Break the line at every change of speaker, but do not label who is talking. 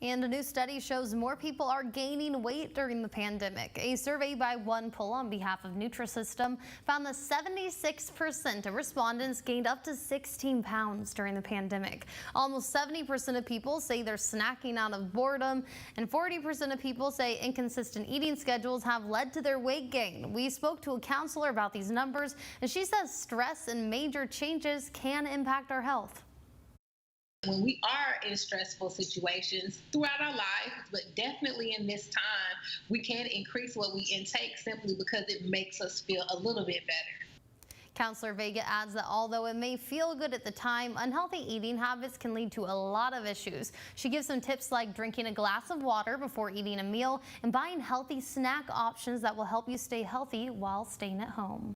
And a new study shows more people are gaining weight during the pandemic. A survey by One Pull on behalf of Nutrisystem found that 76% of respondents gained up to 16 pounds during the pandemic. Almost 70% of people say they're snacking out of boredom, and 40% of people say inconsistent eating schedules have led to their weight gain. We spoke to a counselor about these numbers, and she says stress and major changes can impact our health.
When we are in stressful situations throughout our life, but definitely in this time, we can increase what we intake simply because it makes us feel a little bit better.
Counselor Vega adds that although it may feel good at the time, unhealthy eating habits can lead to a lot of issues. She gives some tips like drinking a glass of water before eating a meal and buying healthy snack options that will help you stay healthy while staying at home.